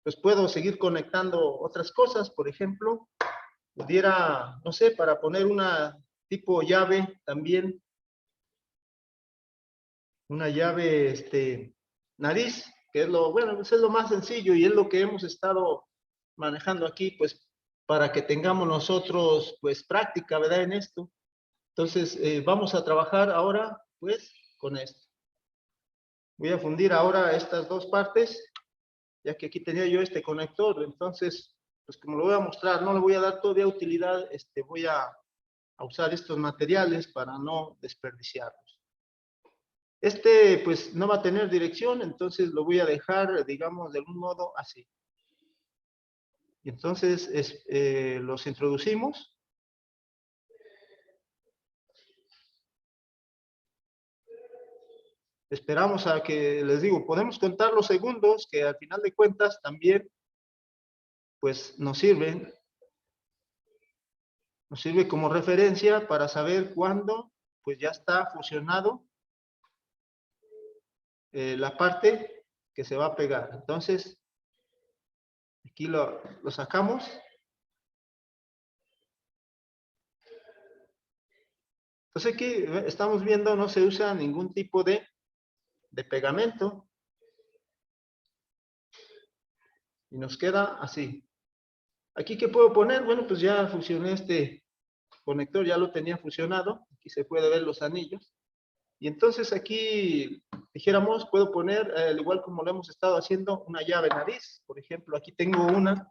pues puedo seguir conectando otras cosas, por ejemplo, pudiera, no sé, para poner una tipo llave también, una llave nariz, que es bueno, pues es lo más sencillo y es lo que hemos estado manejando aquí, pues para que tengamos nosotros pues práctica, ¿verdad? En esto. Entonces vamos a trabajar ahora pues con esto. Voy a fundir ahora estas dos partes, ya que aquí tenía yo este conector, entonces pues como lo voy a mostrar, no le voy a dar todavía utilidad, voy a usar estos materiales para no desperdiciarlos. Pues no va a tener dirección, entonces lo voy a dejar, digamos, de algún modo así. Y entonces los introducimos. Esperamos a que, les digo, podemos contar los segundos, que al final de cuentas también, pues nos sirve como referencia para saber cuándo, pues ya está fusionado la parte que se va a pegar. Entonces, aquí lo sacamos. Entonces aquí estamos viendo, no se usa ningún tipo de pegamento. Y nos queda así. Aquí, ¿qué puedo poner? Bueno, pues ya fusioné este conector, ya lo tenía fusionado. Aquí se puede ver los anillos. Y entonces aquí, dijéramos, puedo poner, al igual como lo hemos estado haciendo, una llave nariz. Por ejemplo, aquí tengo una.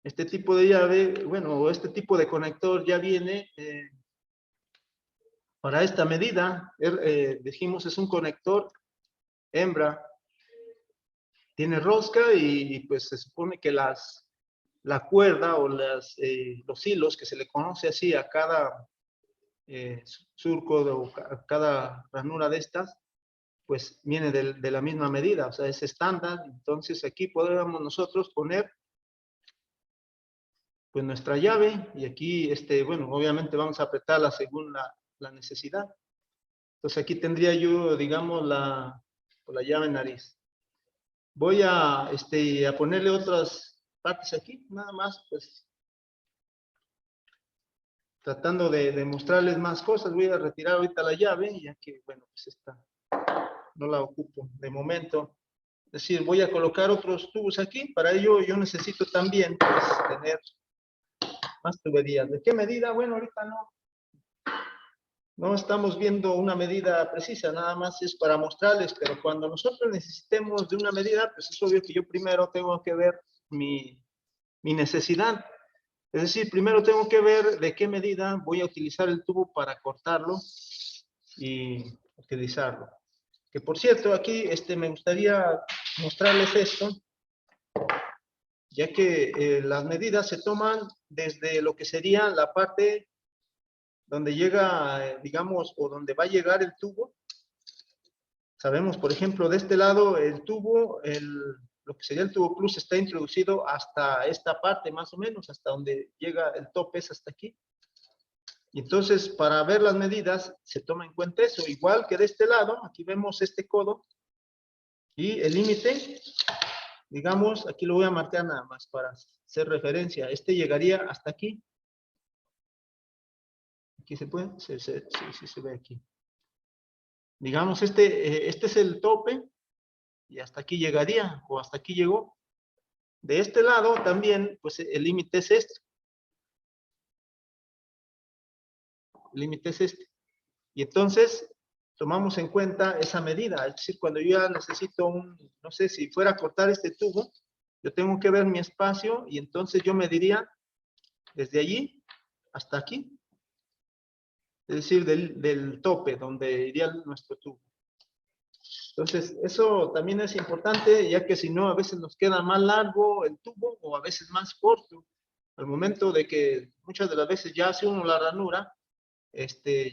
Este tipo de llave, bueno, este tipo de conector ya viene para esta medida. Dijimos, es un conector hembra. Tiene rosca y pues se supone que la cuerda o los hilos, que se le conoce así a cada surco o a cada ranura de estas, pues viene de la misma medida, o sea, es estándar. Entonces aquí podríamos nosotros poner pues nuestra llave y aquí, bueno, obviamente vamos a apretarla según la necesidad. Entonces aquí tendría yo, digamos, la llave nariz. Voy a ponerle otras partes aquí, nada más, pues, tratando de mostrarles más cosas. Voy a retirar ahorita la llave, ya que, bueno, pues esta no la ocupo de momento. Es decir, voy a colocar otros tubos aquí. Para ello yo necesito también, pues, tener más tuberías. ¿De qué medida? Bueno, ahorita no estamos viendo una medida precisa, nada más es para mostrarles, pero cuando nosotros necesitemos de una medida, pues es obvio que yo primero tengo que ver mi necesidad. Es decir, primero tengo que ver de qué medida voy a utilizar el tubo para cortarlo y utilizarlo. Que por cierto, aquí me gustaría mostrarles esto, ya que las medidas se toman desde lo que sería la parte donde llega, digamos, o donde va a llegar el tubo. Sabemos, por ejemplo, de este lado el tubo, lo que sería el tubo plus está introducido hasta esta parte más o menos, hasta donde llega el tope, es hasta aquí. Y entonces, para ver las medidas, se toma en cuenta eso. Igual que de este lado, aquí vemos este codo y el límite, digamos, aquí lo voy a marcar nada más para hacer referencia. Este llegaría hasta aquí. Aquí se puede, sí se ve aquí. Digamos, este es el tope y hasta aquí llegaría, o hasta aquí llegó. De este lado también, pues el límite es este. El límite es este. Y entonces, tomamos en cuenta esa medida. Es decir, cuando yo ya necesito no sé, si fuera a cortar este tubo, yo tengo que ver mi espacio y entonces yo mediría desde allí hasta aquí. Es decir, del tope donde iría nuestro tubo. Entonces, eso también es importante, ya que si no, a veces nos queda más largo el tubo o a veces más corto. Al momento de que muchas de las veces ya hace uno la ranura,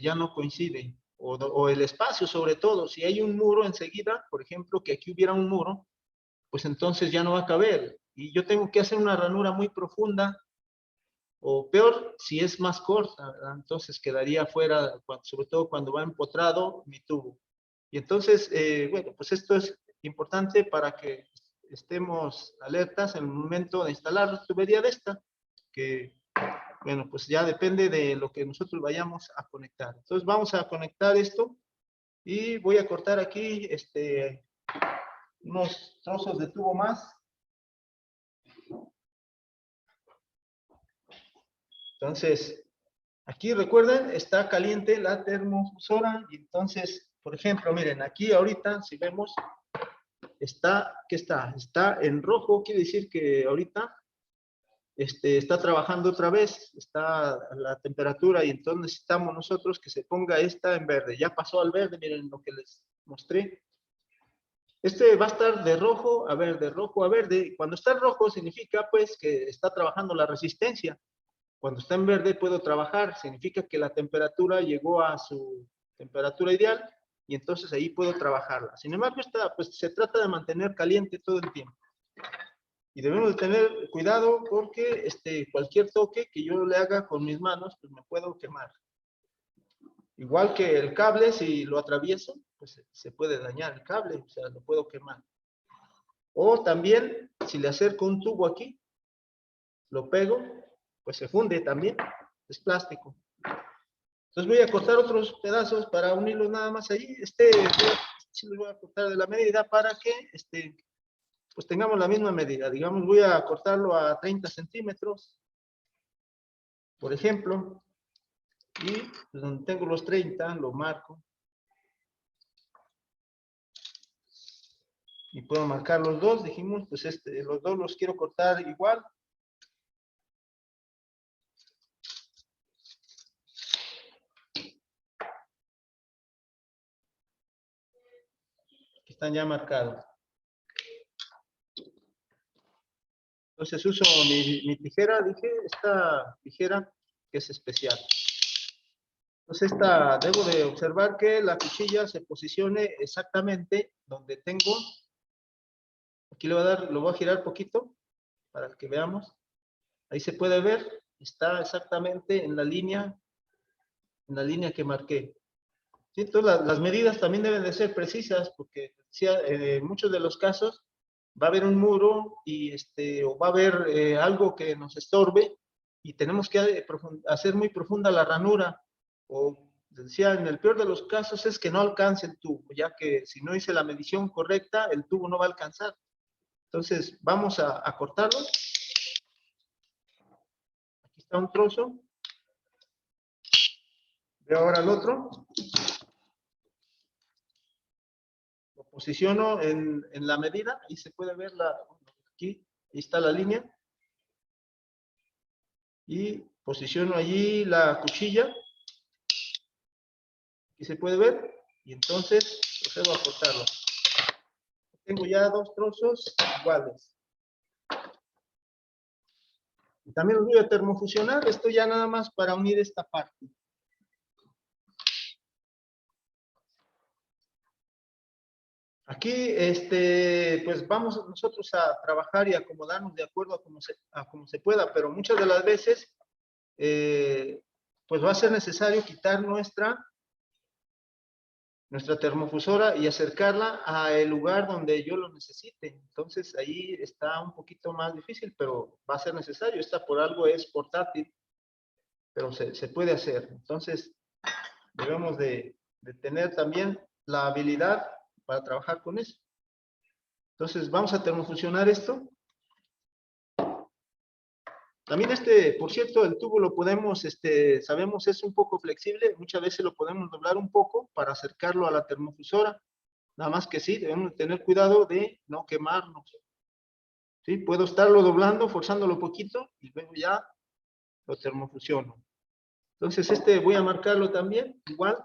ya no coincide. O el espacio, sobre todo. Si hay un muro enseguida, por ejemplo, que aquí hubiera un muro, pues entonces ya no va a caber. Y yo tengo que hacer una ranura muy profunda, o peor, si es más corta, ¿verdad? Entonces quedaría fuera, sobre todo cuando va empotrado mi tubo. Y entonces, bueno, pues esto es importante para que estemos alertas en el momento de instalar la tubería de esta, que, bueno, pues ya depende de lo que nosotros vayamos a conectar. Entonces vamos a conectar esto y voy a cortar aquí unos trozos de tubo más. Entonces, aquí recuerden, está caliente la termofusora y entonces, por ejemplo, miren, aquí ahorita, si vemos, ¿qué está? Está en rojo, quiere decir que ahorita está trabajando otra vez, está la temperatura y entonces necesitamos nosotros que se ponga esta en verde. Ya pasó al verde, miren lo que les mostré. Va a estar de rojo a verde. Cuando está en rojo significa pues que está trabajando la resistencia. Cuando está en verde puedo trabajar, significa que la temperatura llegó a su temperatura ideal y entonces ahí puedo trabajarla. Sin embargo, pues se trata de mantener caliente todo el tiempo. Y debemos de tener cuidado porque cualquier toque que yo le haga con mis manos, pues me puedo quemar. Igual que el cable, si lo atravieso, pues se puede dañar el cable, o sea, lo puedo quemar. O también, si le acerco un tubo aquí, lo pego, pues se funde también, es plástico. Entonces voy a cortar otros pedazos para unirlos nada más allí. Sí los voy a cortar de la medida para que pues tengamos la misma medida. Digamos, voy a cortarlo a 30 centímetros, por ejemplo, y pues, donde tengo los 30, lo marco. Y puedo marcar los dos, dijimos, pues los dos los quiero cortar igual. Están ya marcados. Entonces uso mi tijera, dije, esta tijera que es especial. Entonces debo de observar que la cuchilla se posicione exactamente donde tengo. Aquí lo voy a girar poquito para que veamos. Ahí se puede ver, está exactamente en la línea que marqué. ¿Sí? Entonces las medidas también deben de ser precisas porque en muchos de los casos va a haber un muro y o va a haber algo que nos estorbe y tenemos que hacer muy profunda la ranura. O decía, en el peor de los casos es que no alcance el tubo, ya que si no hice la medición correcta, el tubo no va a alcanzar. Entonces vamos a cortarlo. Aquí está un trozo. Veo ahora el otro. Lo posiciono en la medida. Ahí se puede ver aquí. Ahí está la línea. Y posiciono allí la cuchilla. Aquí se puede ver. Y entonces procedo a cortarlo. Tengo ya dos trozos iguales. Y también los voy a termofusionar. Esto ya nada más para unir esta parte. Aquí, pues vamos nosotros a trabajar y acomodarnos de acuerdo a cómo se pueda, pero muchas de las veces, pues va a ser necesario quitar nuestra termofusora y acercarla al lugar donde yo lo necesite. Entonces ahí está un poquito más difícil, pero va a ser necesario. Esta por algo es portátil, pero se puede hacer. Entonces debemos de tener también la habilidad para trabajar con eso. Entonces vamos a termofusionar esto. También por cierto, el tubo lo podemos, sabemos es un poco flexible, muchas veces lo podemos doblar un poco para acercarlo a la termofusora. Nada más que sí, debemos tener cuidado de no quemarnos. ¿Sí? Puedo estarlo doblando, forzándolo poquito y luego ya lo termofusiono. Entonces voy a marcarlo también, igual.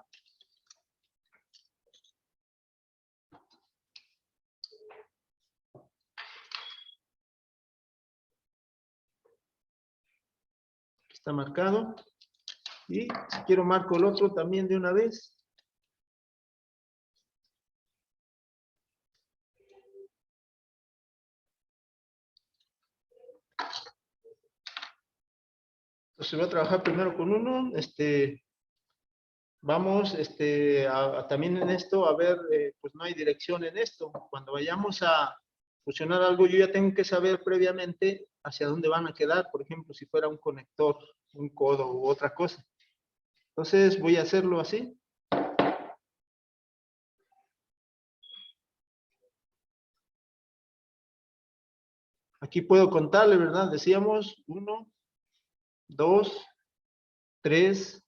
Está marcado. Y si quiero marco el otro también de una vez. Entonces voy a trabajar primero con uno. Vamos también en esto a ver, pues no hay dirección en esto. Cuando vayamos a fusionar algo, yo ya tengo que saber previamente hacia dónde van a quedar. Por ejemplo, si fuera un conector, un codo u otra cosa. Entonces voy a hacerlo así. Aquí puedo contarle, ¿verdad? Decíamos 1, 2, 3,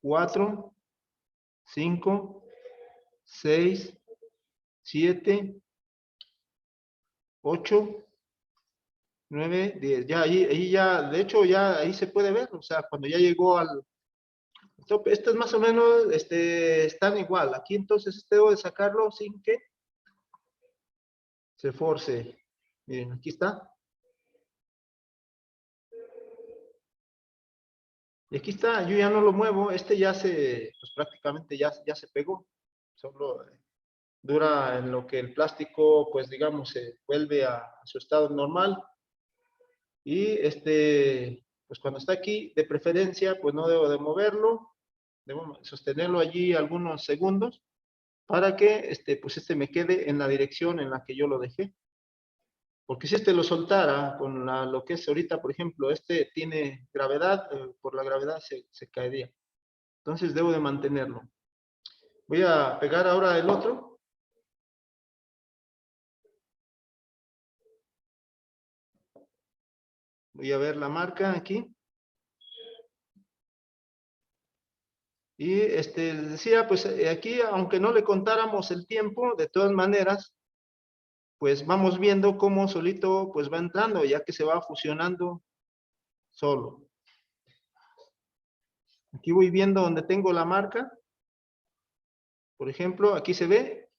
4, 5, 6, 7, 8, 9, 10. Ya ahí ya, de hecho ya ahí se puede ver, o sea, cuando ya llegó al tope. Estas más o menos están igual. Aquí entonces debo de sacarlo sin que se force. Miren, aquí está. Y aquí está, yo ya no lo muevo, ya pues prácticamente ya se pegó. Solo dura en lo que el plástico, pues digamos, se vuelve a su estado normal. Y pues cuando está aquí, de preferencia, pues no debo de moverlo, debo sostenerlo allí algunos segundos para que pues me quede en la dirección en la que yo lo dejé. Porque si lo soltara con lo que es ahorita, por ejemplo, tiene gravedad, por la gravedad se caería. Entonces debo de mantenerlo. Voy a pegar ahora el otro. Voy a ver la marca aquí. Y les decía, pues aquí, aunque no le contáramos el tiempo, de todas maneras, pues vamos viendo cómo solito pues va entrando, ya que se va fusionando solo. Aquí voy viendo donde tengo la marca. Por ejemplo, aquí se ve.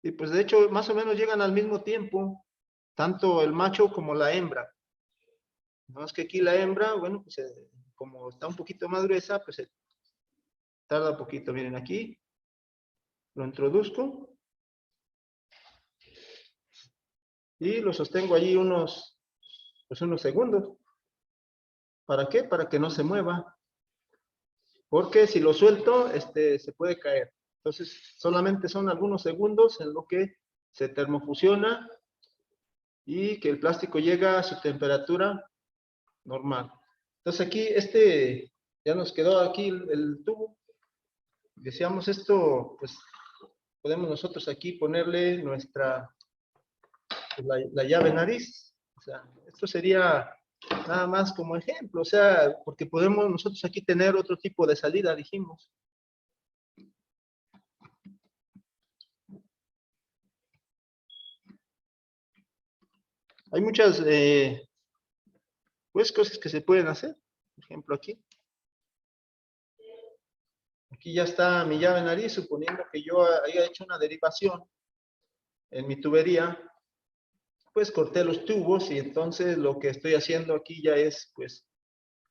Y pues de hecho, más o menos llegan al mismo tiempo, tanto el macho como la hembra. No es que aquí la hembra, bueno, pues como está un poquito más gruesa, pues tarda un poquito. Miren, aquí lo introduzco y lo sostengo allí unos segundos. ¿Para qué? Para que no se mueva. Porque si lo suelto, se puede caer. Entonces, solamente son algunos segundos en lo que se termofusiona y que el plástico llega a su temperatura normal. Entonces aquí, ya nos quedó aquí el tubo. Decíamos esto, pues podemos nosotros aquí ponerle la llave nariz. O sea, esto sería nada más como ejemplo, o sea, porque podemos nosotros aquí tener otro tipo de salida, dijimos. Hay muchas, pues, cosas que se pueden hacer. Por ejemplo, aquí. Aquí ya está mi llave nariz, suponiendo que yo haya hecho una derivación en mi tubería, pues corté los tubos y entonces lo que estoy haciendo aquí ya es, pues,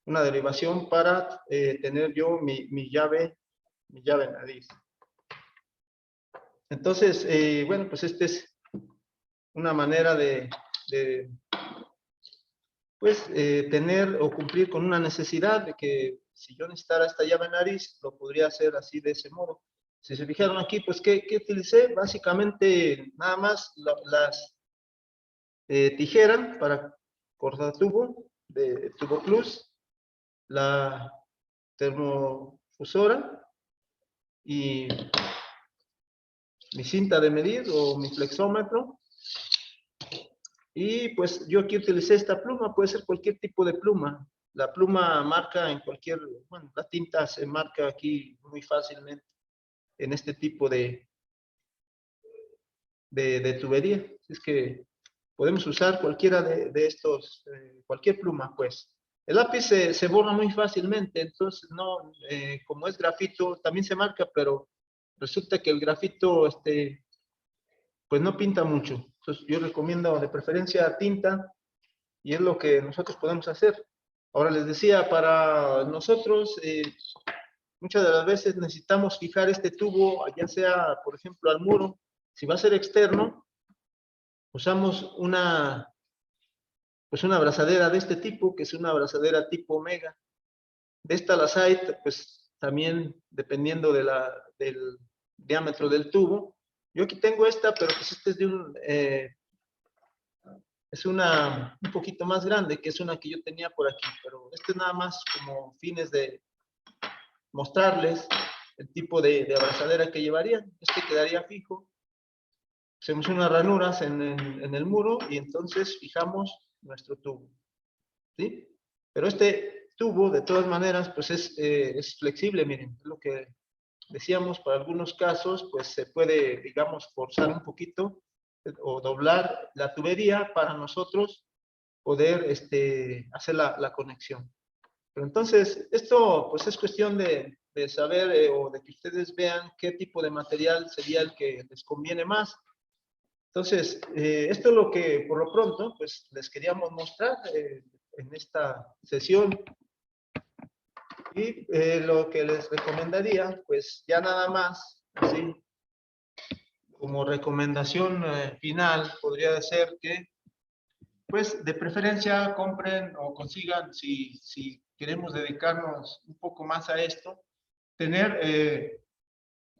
una derivación para tener yo mi llave nariz. Entonces, bueno, pues esta es una manera de pues, tener o cumplir con una necesidad de que si yo necesitara esta llave nariz, lo podría hacer así de ese modo. Si se fijaron aquí, pues, ¿qué utilicé? Básicamente, nada más las tijeras para cortar tubo, de tubo plus, la termofusora y mi cinta de medir o mi flexómetro. Y pues yo aquí utilicé esta pluma, puede ser cualquier tipo de pluma. La pluma marca en cualquier, bueno, la tinta se marca aquí muy fácilmente en este tipo de tubería. Es que podemos usar cualquiera de estos, cualquier pluma, pues. El lápiz se borra muy fácilmente, entonces no, como es grafito, también se marca, pero resulta que el grafito, pues no pinta mucho. Entonces yo recomiendo de preferencia tinta, y es lo que nosotros podemos hacer. Ahora les decía, para nosotros, muchas de las veces necesitamos fijar este tubo, ya sea, por ejemplo, al muro. Si va a ser externo, usamos pues una abrazadera de este tipo, que es una abrazadera tipo Omega. De esta las hay, pues también dependiendo del diámetro del tubo. Yo aquí tengo esta, pero pues este es de es una un poquito más grande, que es una que yo tenía por aquí, pero este es nada más como fines de mostrarles el tipo de abrazadera que llevarían. Este quedaría fijo. Hacemos unas ranuras en el muro y entonces fijamos nuestro tubo, ¿sí? Pero este tubo, de todas maneras, pues es flexible, miren, es lo que decíamos, para algunos casos, pues se puede, digamos, forzar un poquito o doblar la tubería para nosotros poder hacer la conexión. Pero entonces, esto pues es cuestión de saber o de que ustedes vean qué tipo de material sería el que les conviene más. Entonces, esto es lo que por lo pronto pues les queríamos mostrar en esta sesión. Y lo que les recomendaría, pues ya nada más, así, como recomendación final, podría ser que pues de preferencia compren o consigan, si queremos dedicarnos un poco más a esto, tener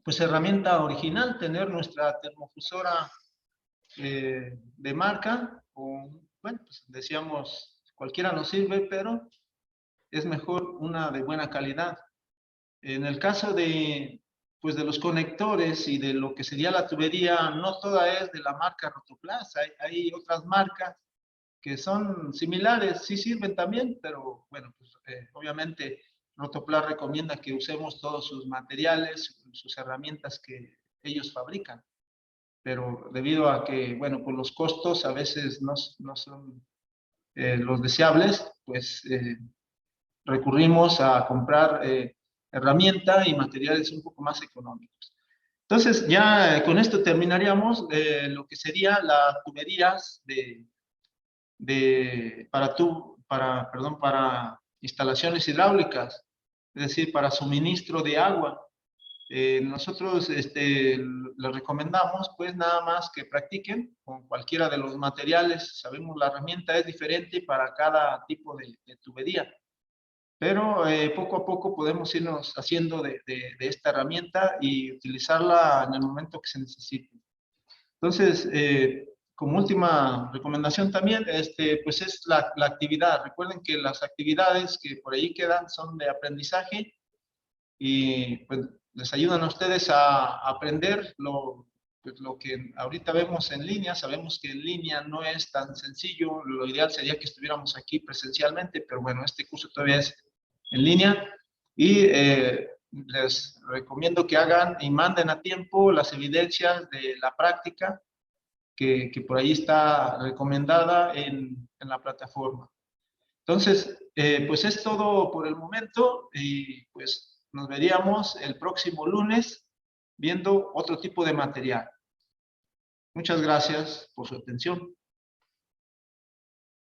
pues herramienta original, tener nuestra termofusora de marca, o bueno, pues decíamos, cualquiera nos sirve, pero es mejor una de buena calidad. En el caso pues de los conectores y de lo que sería la tubería, no toda es de la marca Rotoplas, hay otras marcas que son similares, sí sirven también, pero bueno, pues, obviamente Rotoplas recomienda que usemos todos sus materiales, sus herramientas que ellos fabrican, pero debido a que, bueno, pues los costos a veces no son los deseables, pues recurrimos a comprar herramienta y materiales un poco más económicos. Entonces, ya con esto terminaríamos lo que sería las tuberías para instalaciones hidráulicas, es decir, para suministro de agua. Nosotros les recomendamos pues nada más que practiquen con cualquiera de los materiales. Sabemos la herramienta es diferente para cada tipo de tubería, pero poco a poco podemos irnos haciendo de esta herramienta y utilizarla en el momento que se necesite. Entonces, como última recomendación también, pues es la actividad. Recuerden que las actividades que por ahí quedan son de aprendizaje y pues les ayudan a ustedes a aprender pues, lo que ahorita vemos en línea. Sabemos que en línea no es tan sencillo, lo ideal sería que estuviéramos aquí presencialmente, pero bueno, este curso todavía es en línea y les recomiendo que hagan y manden a tiempo las evidencias de la práctica que por ahí está recomendada en la plataforma. Entonces, pues es todo por el momento y pues nos veríamos el próximo lunes viendo otro tipo de material. Muchas gracias por su atención.